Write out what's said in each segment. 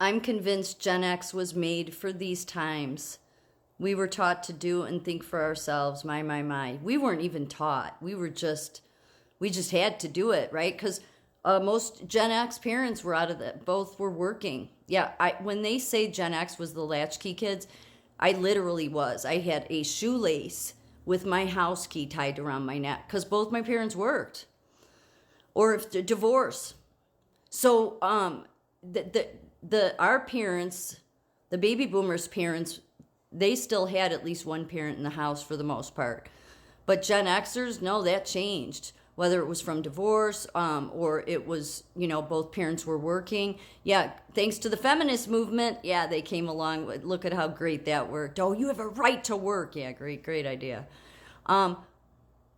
I'm convinced Gen X was made for these times. We were taught to do and think for ourselves. My. We weren't even taught. We just had to do it, right? Because most Gen X parents were out of that. Both were working. Yeah, when they say Gen X was the latchkey kids, I literally was. I had a shoelace with my house key tied around my neck because both my parents worked, or if the divorce. So our parents, the baby boomers' parents, they still had at least one parent in the house for the most part. But Gen Xers, no, that changed. Whether it was from divorce or it was, both parents were working. Yeah, thanks to the feminist movement, yeah, they came along. Look at how great that worked. Oh, you have a right to work. Yeah, great idea.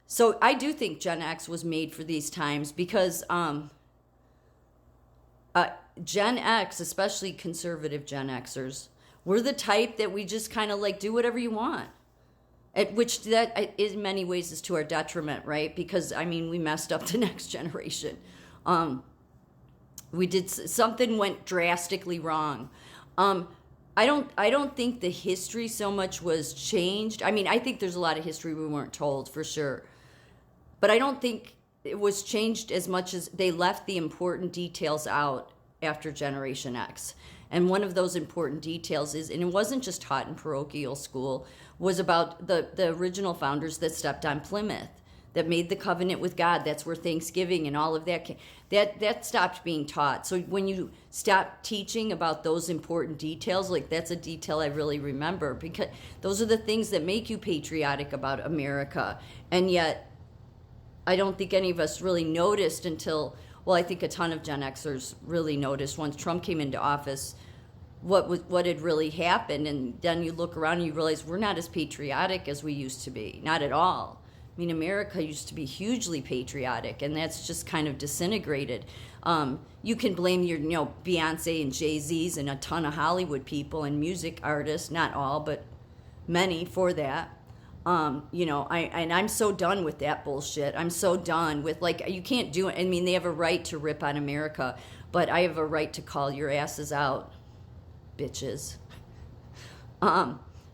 So I do think Gen X was made for these times because Gen X, especially conservative Gen Xers, we're the type that we just kind of like do whatever you want. Which that in many ways is to our detriment, right? Because we messed up the next generation. We did something went drastically wrong. I don't think the history so much was changed. I think there's a lot of history we weren't told for sure, but I don't think it was changed as much as they left the important details out after Generation X. And one of those important details is, and it wasn't just taught in parochial school, was about the original founders that stepped on Plymouth, that made the covenant with God. That's where Thanksgiving and all of that came. That stopped being taught. So when you stop teaching about those important details, like that's a detail I really remember, because those are the things that make you patriotic about America. And yet, I don't think any of us really noticed until, well, I think a ton of Gen Xers really noticed once Trump came into office what had really happened. And then you look around and you realize we're not as patriotic as we used to be. Not at all. America used to be hugely patriotic, and that's just kind of disintegrated. You can blame your, Beyonce and Jay-Z's and a ton of Hollywood people and music artists, not all, but many, for that. I'm so done with that bullshit. I'm so done with, you can't do it. They have a right to rip on America, but I have a right to call your asses out, bitches.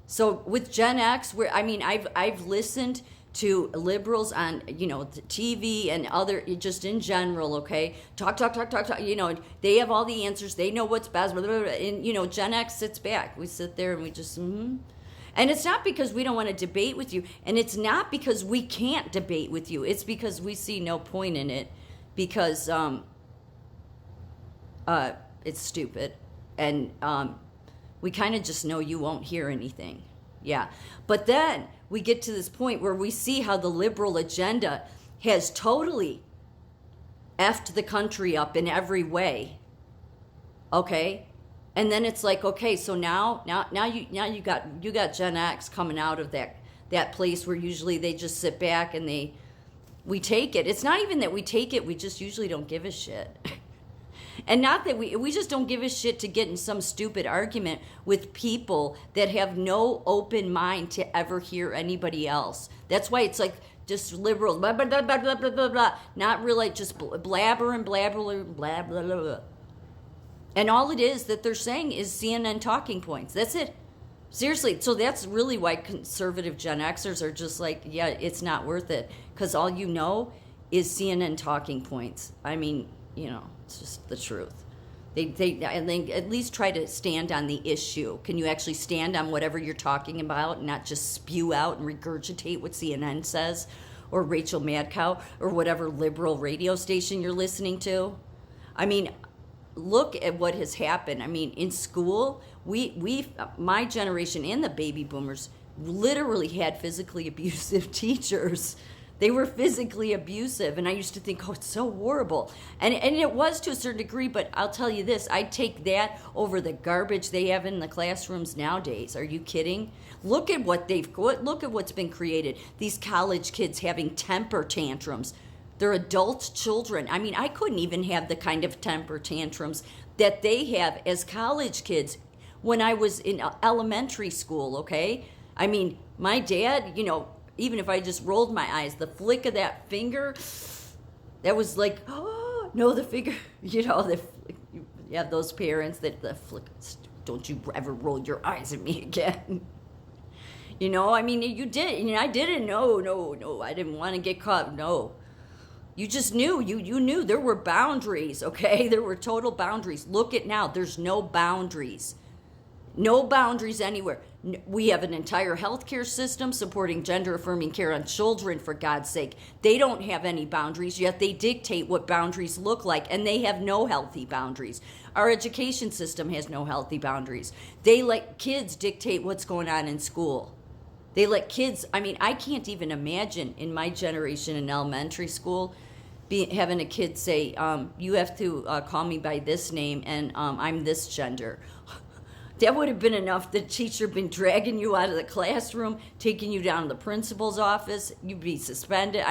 So with Gen X, I've listened to liberals on, TV and other, just in general, okay? Talk. They have all the answers. They know what's best. Blah, blah, blah. And, Gen X sits back. We sit there and we just, And it's not because we don't want to debate with you. And it's not because we can't debate with you. It's because we see no point in it because it's stupid. And we kind of just know you won't hear anything. Yeah. But then we get to this point where we see how the liberal agenda has totally effed the country up in every way. Okay? And then it's like, okay, so now you got Gen X coming out of that place where usually they just sit back and we take it. It's not even that we take it, we just usually don't give a shit. And not that we just don't give a shit to get in some stupid argument with people that have no open mind to ever hear anybody else. That's why it's like just liberal, blah, blah, blah, blah, blah, blah, blah, blah. Not really just blabbering, blah, blah, blah, blah, blah. And all it is that they're saying is CNN talking points. That's it. Seriously. So that's really why conservative Gen Xers are just like, yeah, it's not worth it. Because all you know is CNN talking points. It's just the truth. They at least try to stand on the issue. Can you actually stand on whatever you're talking about and not just spew out and regurgitate what CNN says or Rachel Madcow or whatever liberal radio station you're listening to? Look at what has happened. In school, my generation and the baby boomers literally had physically abusive teachers. They were physically abusive, and I used to think, oh, it's so horrible. And it was to a certain degree, but I'll tell you this, I'd take that over the garbage they have in the classrooms nowadays. Are you kidding? Look at what's been created. These college kids having temper tantrums. They're adult children. I couldn't even have the kind of temper tantrums that they have as college kids when I was in elementary school, okay? My dad, even if I just rolled my eyes, the flick of that finger, that was like, oh, no, the finger, You have those parents that don't you ever roll your eyes at me again. I mean, you did. I didn't. No. I didn't want to get caught. No. You just knew. You knew there were boundaries, okay? There were total boundaries. Look at now. There's no boundaries. No boundaries anywhere. We have an entire healthcare system supporting gender-affirming care on children, for God's sake. They don't have any boundaries, yet they dictate what boundaries look like, and they have no healthy boundaries. Our education system has no healthy boundaries. They let kids dictate what's going on in school. They let kids, I can't even imagine in my generation in elementary school having a kid say, you have to call me by this name and I'm this gender. That would have been enough. The teacher been dragging you out of the classroom, taking you down to the principal's office. You'd be suspended.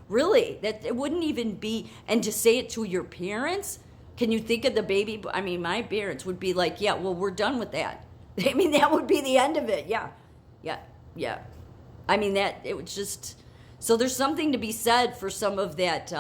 Really, that it wouldn't even be, and to say it to your parents, can you think of the baby? My parents would be like, yeah, well, we're done with that. That would be the end of it. Yeah. That it would just, so there's something to be said for some of that,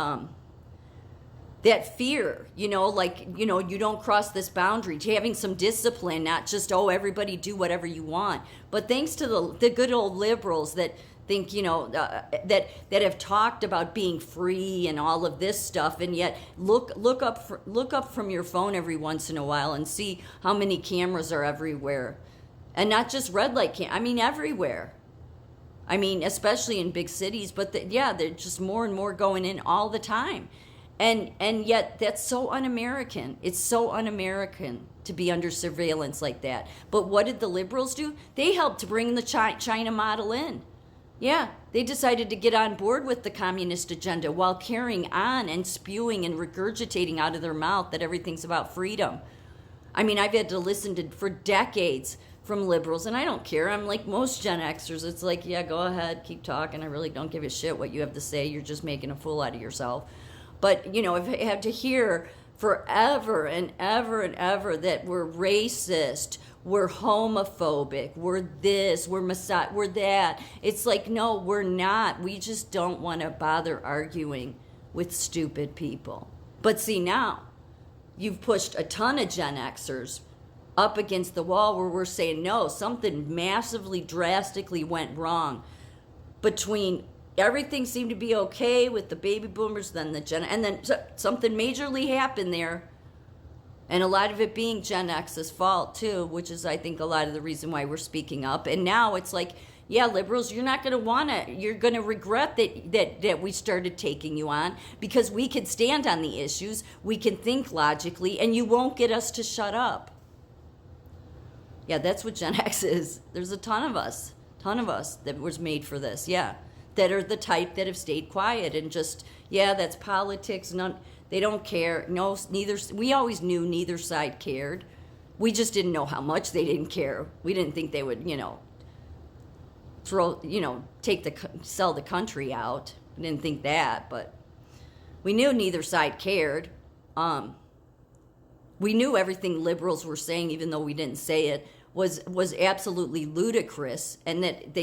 that fear, you don't cross this boundary, having some discipline, not just, everybody do whatever you want. But thanks to the good old liberals that think, that have talked about being free and all of this stuff, and yet look up from your phone every once in a while and see how many cameras are everywhere. And not just red light everywhere. Especially in big cities, but they're just more and more going in all the time. And yet that's so un-American. It's so un-American to be under surveillance like that. But what did the liberals do? They helped to bring the China model in. Yeah, they decided to get on board with the communist agenda while carrying on and spewing and regurgitating out of their mouth that everything's about freedom. I've had to listen to for decades from liberals, and I don't care. I'm like most Gen Xers. It's like, yeah, go ahead, keep talking. I really don't give a shit what you have to say. You're just making a fool out of yourself. But, if I had to hear forever and ever and ever that we're racist, we're homophobic, we're this, we're we're that. It's like, no, we're not. We just don't want to bother arguing with stupid people. But see, now, you've pushed a ton of Gen Xers up against the wall where we're saying, no, something massively, drastically went wrong between everything seemed to be okay with the baby boomers, then and then something majorly happened there. And a lot of it being Gen X's fault too, which is, I think, a lot of the reason why we're speaking up. And now it's like, yeah, liberals, you're not going to you're going to regret that we started taking you on, because we can stand on the issues, we can think logically, and you won't get us to shut up. Yeah, that's what Gen X is. There's a ton of us that was made for this, yeah. That are the type that have stayed quiet and just, yeah, that's politics. They don't care. No, we always knew neither side cared. We just didn't know how much they didn't care. We didn't think they would, sell the country out. We didn't think that, but we knew neither side cared. We knew everything liberals were saying, even though we didn't say it, was absolutely ludicrous, and that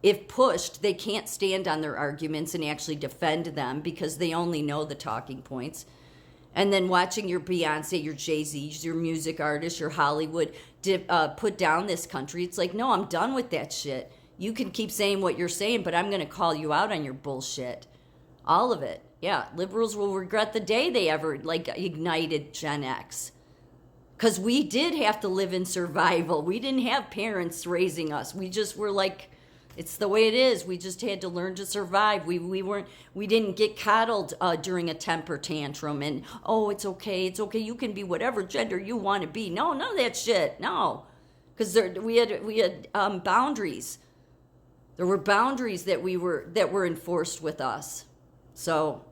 if pushed, they can't stand on their arguments and actually defend them because they only know the talking points. And then watching your Beyonce, your Jay-Z's, your music artists, your Hollywood put down this country, it's like, no, I'm done with that shit. You can keep saying what you're saying, but I'm going to call you out on your bullshit. All of it. Yeah, liberals will regret the day they ever ignited Gen X. Because we did have to live in survival. We didn't have parents raising us. We just were like, it's the way it is. We just had to learn to survive. We didn't get coddled during a temper tantrum and, oh, it's okay, you can be whatever gender you want to be. No, none of that shit. No, because we had boundaries. There were boundaries that were enforced with us. So,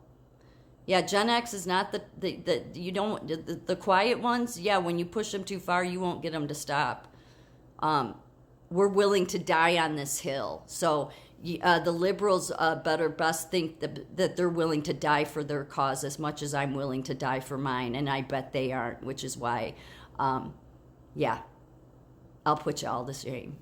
yeah, Gen X is not the quiet ones. Yeah, when you push them too far, you won't get them to stop. We're willing to die on this hill. So the liberals best think that they're willing to die for their cause as much as I'm willing to die for mine, and I bet they aren't, which is why, I'll put you all to shame.